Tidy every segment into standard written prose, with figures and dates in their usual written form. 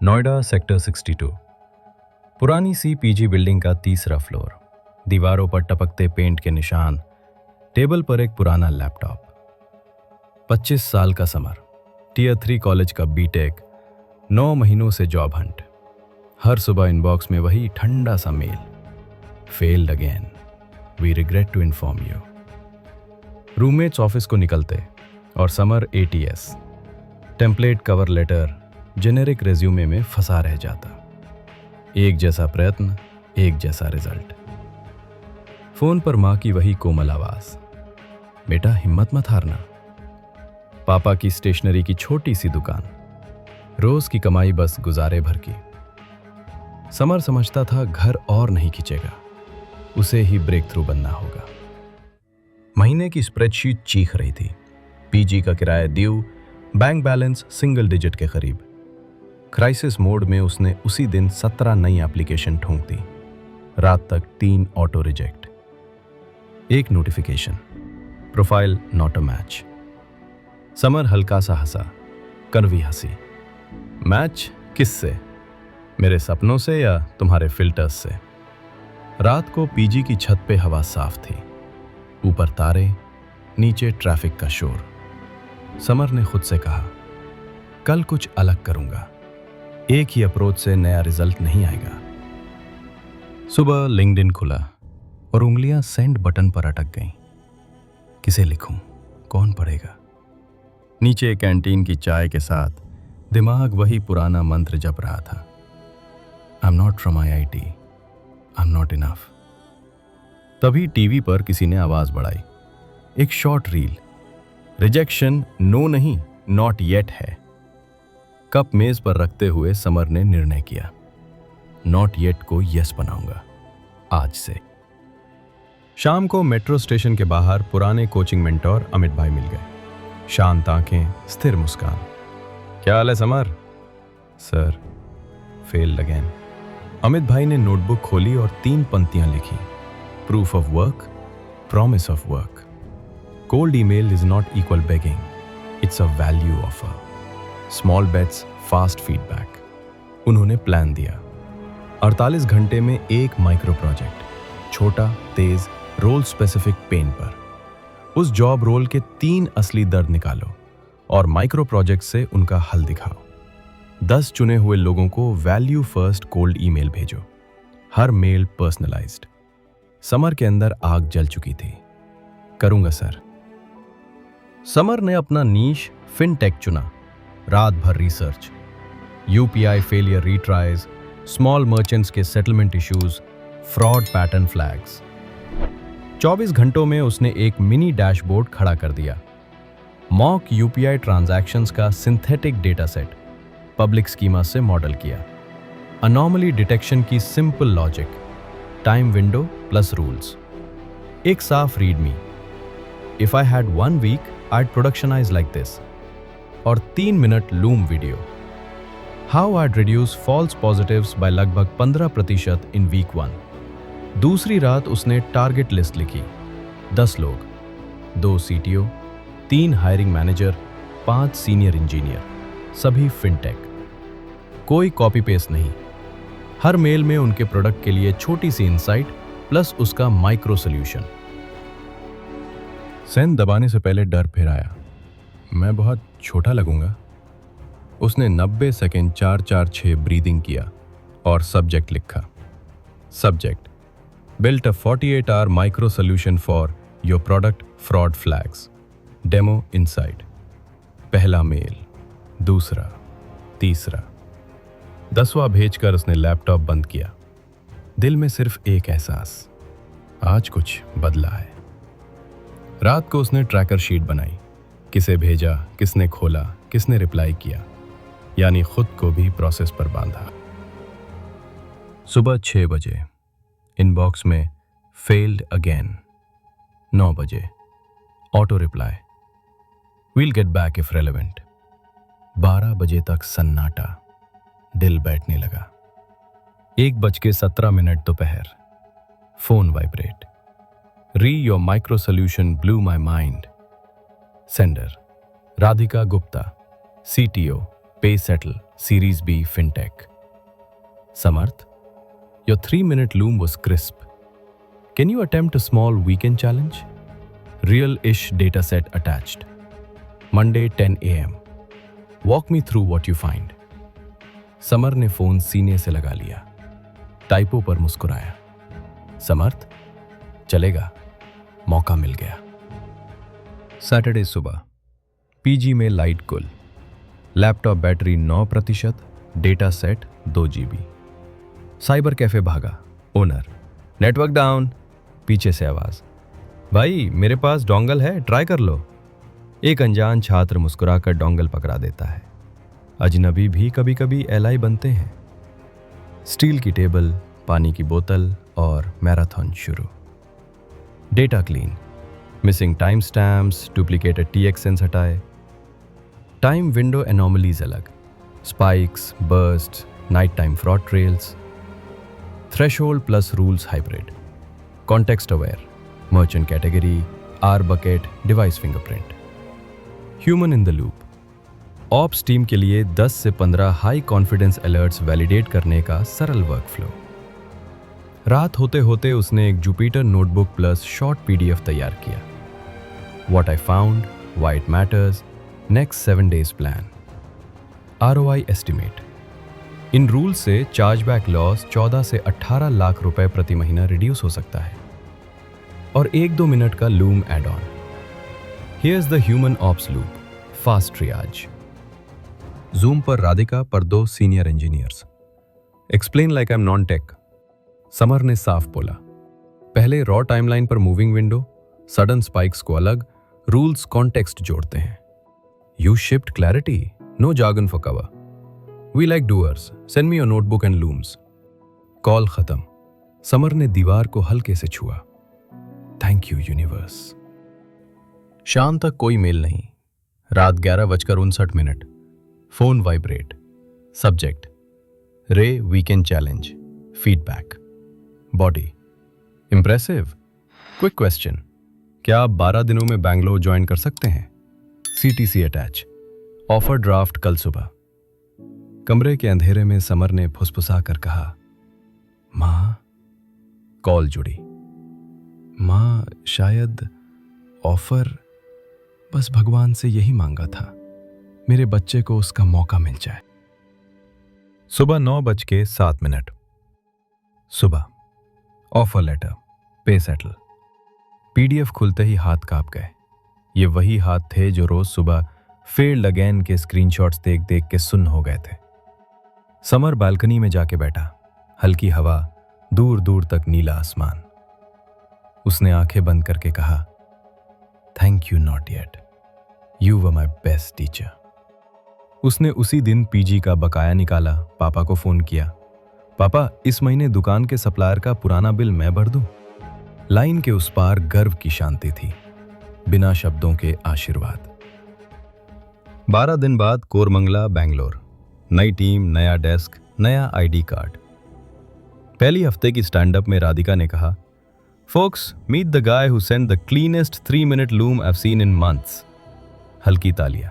Noida sector 62। पुरानी सी PG building का तीसरा फ्लोर। दीवारों पर टपकते पेंट के निशान, टेबल पर एक पुराना लैपटॉप। 25 साल का समर, टियर 3 कॉलेज का बीटेक, 9 महीनों से जॉब हंट। हर सुबह इनबॉक्स में वही ठंडा सा mail, failed again, we regret to inform you. Roommates office को निकलते और Samar ATS, template cover letter, generic resume में फंसा रह जाता। एक जैसा प्रयत्न, एक जैसा रिजल्ट। फोन पर माँ की वही कोमल आवाज, बेटा हिम्मत मत हारना। पापा की स्टेशनरी की छोटी सी दुकान, रोज की कमाई बस गुजारे भर की। समर समझता था घर और नहीं खींचेगा, उसे ही ब्रेक थ्रू बनना होगा। महीने की स्प्रेडशीट चीख रही थी। पीजी का किराया due, bank balance single digit के करीब। क्राइसिस मोड में उसने उसी दिन 17 नई एप्लीकेशन ठोंक दी। रात तक 3 ऑटो रिजेक्ट। एक notification, profile not a match. Summer हल्का सा हंसा, कड़वी हंसी। मैच किससे? मेरे सपनों से या तुम्हारे फिल्टर्स से? रात को पीजी की छत पे हवा साफ थी, ऊपर तारे, नीचे ट्रैफिक का शोर। समर ने खुद से कहा, कल कुछ अलग करूंगा। एक ही अप्रोच से नया रिजल्ट नहीं आएगा। सुबह लिंक्डइन खुला और उंगलियां सेंड बटन पर अटक गईं। किसे लिखूं, कौन पढ़ेगा? नीचे कैंटीन की चाय के साथ दिमाग वही पुराना मंत्र जप रहा था, I am not from IIT, I am not enough. तभी टीवी पर किसी ने आवाज बढ़ाई, एक शॉर्ट रील। रिजेक्शन नो नहीं, नॉट येट है। कप मेज पर रखते हुए समर ने निर्णय किया, नॉट येट को यस बनाऊंगा आज से। शाम को मेट्रो स्टेशन के बाहर पुराने कोचिंग मेंटोर अमित भाई मिल गए। शांत आंखें, स्थिर मुस्कान। क्या हाल है Samar? Sir, failed again. Amit भाई ने नोटबुक खोली और 3 पंक्तियां लिखी, proof of work, promise of work. Cold email is not equal begging, it's a value offer. Small bets, fast feedback. उन्होंने प्लान दिया, 48 घंटे में एक माइक्रो प्रोजेक्ट, छोटा, तेज, रोल स्पेसिफिक पेन पर। उस जॉब रोल के 3 असली दर्द निकालो और माइक्रो प्रोजेक्ट से उनका हल दिखाओ। 10 चुने हुए लोगों को वैल्यू फर्स्ट कोल्ड ईमेल भेजो, हर मेल पर्सनलाइज्ड। समर के अंदर आग जल चुकी थी। करूंगा सर। समर ने अपना नीश फिनटेक चुना। रात भर research, UPI failure retries, small merchants के settlement issues, fraud pattern flags. 24 घंटों में उसने एक मिनी डैशबोर्ड खड़ा कर दिया। मॉक UPI ट्रांजैक्शंस का synthetic data set public schema से मॉडल किया। अनॉमली डिटेक्शन की simple logic, time window plus rules. एक साफ readme, if I had 1 week I'd productionize like this। और 3 मिनट Loom video, how I'd reduce false positives by लगभग 15% in week 1। दूसरी रात उसने टारगेट लिस्ट लिखी, 10 लोग, 2 CTO, 3 hiring manager, 5 senior engineer, सभी फिनटेक। कोई कॉपी पेस्ट नहीं। हर मेल में उनके प्रोडक्ट के लिए छोटी सी इंसाइट प्लस उसका माइक्रो सोल्यूशन। सेंड दबाने से पहले डर फिर आया, मैं बहुत छोटा लगूंगा। उसने 90 सेकेंड 4-4-6 ब्रीदिंग किया और सब्जेक्ट लिखा। Subject, built a 48 hour micro solution for your product fraud flags, demo inside. पहला मेल, दूसरा, तीसरा, 10वां भेजकर उसने लैपटॉप बंद किया। दिल में सिर्फ एक एहसास, आज कुछ बदला है। रात को उसने ट्रैकर शीट बनाई, किसे भेजा, किसने खोला, किसने रिप्लाई किया, यानी खुद को भी प्रोसेस पर बांधा। सुबह 6 बजे इनबॉक्स में फेल्ड अगेन। 9 बजे auto reply, we'll get back if relevant. 12 बजे तक सन्नाटा, दिल बैठने लगा। 1:17 दोपहर, phone vibrate, your micro solution blew my mind। Sender, Radhika Gupta, CTO, Pay Settle, Series B FinTech. Samarth, your 3-minute loom was crisp. Can you attempt a small weekend challenge? Real-ish dataset attached. Monday 10 a.m. Walk me through what you find. Summer ने phone सीने से लगा लिया, typo पर मुस्कुराया। समर्थ, चलेगा, मौका मिल गया। सैटरडे सुबह, पीजी में लाइट गुल, laptop battery 9%, data set 2 GB। Cyber cafe भागा, ओनर, नेटवर्क डाउन। पीछे से आवाज, भाई मेरे पास डोंगल है, ट्राई कर लो। एक अनजान छात्र मुस्कुराकर डोंगल पकड़ा देता है। अजनबी भी कभी कभी एलआई बनते हैं। स्टील की टेबल, पानी की बोतल और मैराथन शुरू। Data clean, missing time stamps, duplicated TXNs हटाए। टाइम विंडो एनोमलीज अलग, spikes, burst, night time fraud trails. Threshold plus rules hybrid, context aware, merchant category, R bucket, device fingerprint. Human in the loop, ops team के लिए 10 से 15 high confidence alerts validate करने का सरल workflow. रात होते होते उसने एक Jupyter notebook plus short PDF तैयार किया। What I found, why it matters, next 7 days plan, ROI estimate. In rule से चार्जबैक लॉस 14 से 18 लाख रुपए प्रति महीना रिड्यूस हो सकता है। और 1-2 मिनट का Loom add on. Here's the human ops loop, fast triage. Zoom पर राधिका पर 2 senior engineers. Explain like I am non tech. Samar ने साफ बोला, पहले रॉ टाइमलाइन पर मूविंग विंडो, सडन स्पाइक्स को अलग, रूल्स कॉन्टेक्स्ट जोड़ते हैं। You shift clarity, no jargon for cover. We like doers, send me your notebook and looms. Call खत्म। समर ने दीवार को हल्के से छुआ। Thank you universe. शाम तक कोई मेल नहीं। रात 11:59। Phone vibrate. सब्जेक्ट, रे weekend challenge, feedback. Body, impressive. Quick question, क्या आप 12 दिनों में बैंगलोर ज्वाइन कर सकते हैं? CTC attach. ऑफर ड्राफ्ट कल सुबह। कमरे के अंधेरे में समर ने फुसफुसा कर कहा, माँ। कॉल जुड़ी। माँ, शायद ऑफर, बस भगवान से यही मांगा था, मेरे बच्चे को उसका मौका मिल जाए। सुबह 9:07। सुबह, ऑफर लेटर, पे सेटल। PDF खुलते ही हाथ कांप गए। ये वही हाथ थे जो रोज सुबह फेल्ड अगेन के स्क्रीनशॉट्स देख देख के सुन्न हो गए थे। समर बालकनी में जाके बैठा, हल्की हवा, दूर दूर तक नीला आसमान। उसने आंखें बंद करके कहा, thank you not yet, you were my best teacher. उसने उसी दिन PG का बकाया निकाला, पापा को फोन किया, पापा इस महीने दुकान के सप्लायर का पुराना बिल मैं भर दूं? लाइन के उस पार गर्व की शांति थी, बिना शब्दों के आशीर्वाद। 12 दिन बाद कोरमंगला, बैंगलोर। नई टीम, नया डेस्क, नया ID कार्ड। पहली हफ्ते की स्टैंड अप में राधिका ने कहा, folks, meet the guy who sent the cleanest 3-minute Loom I have seen in months. हल्की तालियां,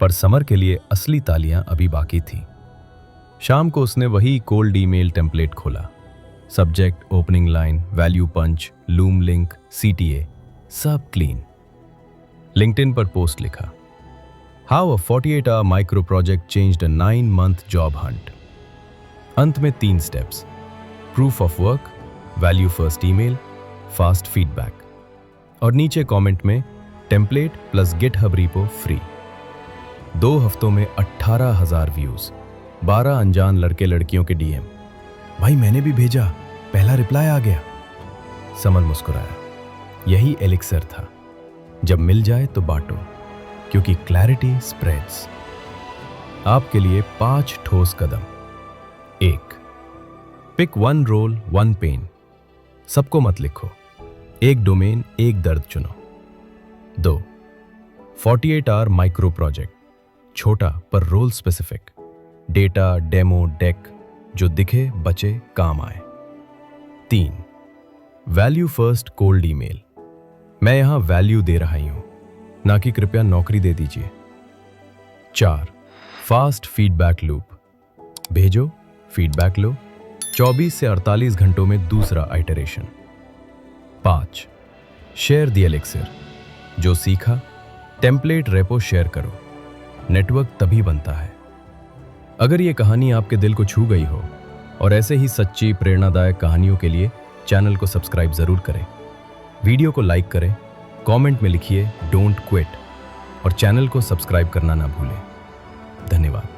पर समर के लिए असली तालियां अभी बाकी थी। शाम को उसने वही कोल्ड ईमेल टेम्पलेट खोला। सब्जेक्ट, ओपनिंग लाइन, वैल्यू पंच, लूम लिंक, CTA, सब क्लीन। लिंक्डइन पर पोस्ट लिखा, how a 48-hour micro project changed a 9-month job Hunt. अंत में 3 steps, proof of work, value first email, fast feedback. और नीचे comment में template plus GitHub repo free. 2 हफ्तों में 18,000 व्यूज, 12 अनजान लड़के लड़कियों के DM। भाई मैंने भी भेजा, पहला रिप्लाई आ गया। समर मुस्कुराया। यही एलिक्सर था, जब मिल जाए तो बांटो, क्योंकि क्लैरिटी स्प्रेड्स। आपके लिए 5 ठोस कदम। 1, पिक 1 रोल 1 पेन। सबको मत लिखो, 1 डोमेन 1 दर्द चुनो। 2, 48-hour माइक्रो प्रोजेक्ट, छोटा पर role specific, data, demo, deck, जो दिखे, बचे, काम आए। 3, वैल्यू फर्स्ट कोल्ड ईमेल, मैं यहां वैल्यू दे रहा हूं, ना कि कृपया नौकरी दे दीजिए। 4, फास्ट फीडबैक लूप, भेजो, फीडबैक लो, 24 से 48 घंटों में दूसरा आइटरेशन। 5. शेयर द एलिक्सिर, जो सीखा टेम्पलेट रेपो शेयर करो, नेटवर्क तभी बनता है। अगर ये कहानी आपके दिल को छू गई हो और ऐसे ही सच्ची प्रेरणादायक कहानियों के लिए चैनल को सब्सक्राइब जरूर करें, वीडियो को लाइक करें, कमेंट में लिखिए डोंट क्विट और चैनल को सब्सक्राइब करना ना भूलें। धन्यवाद।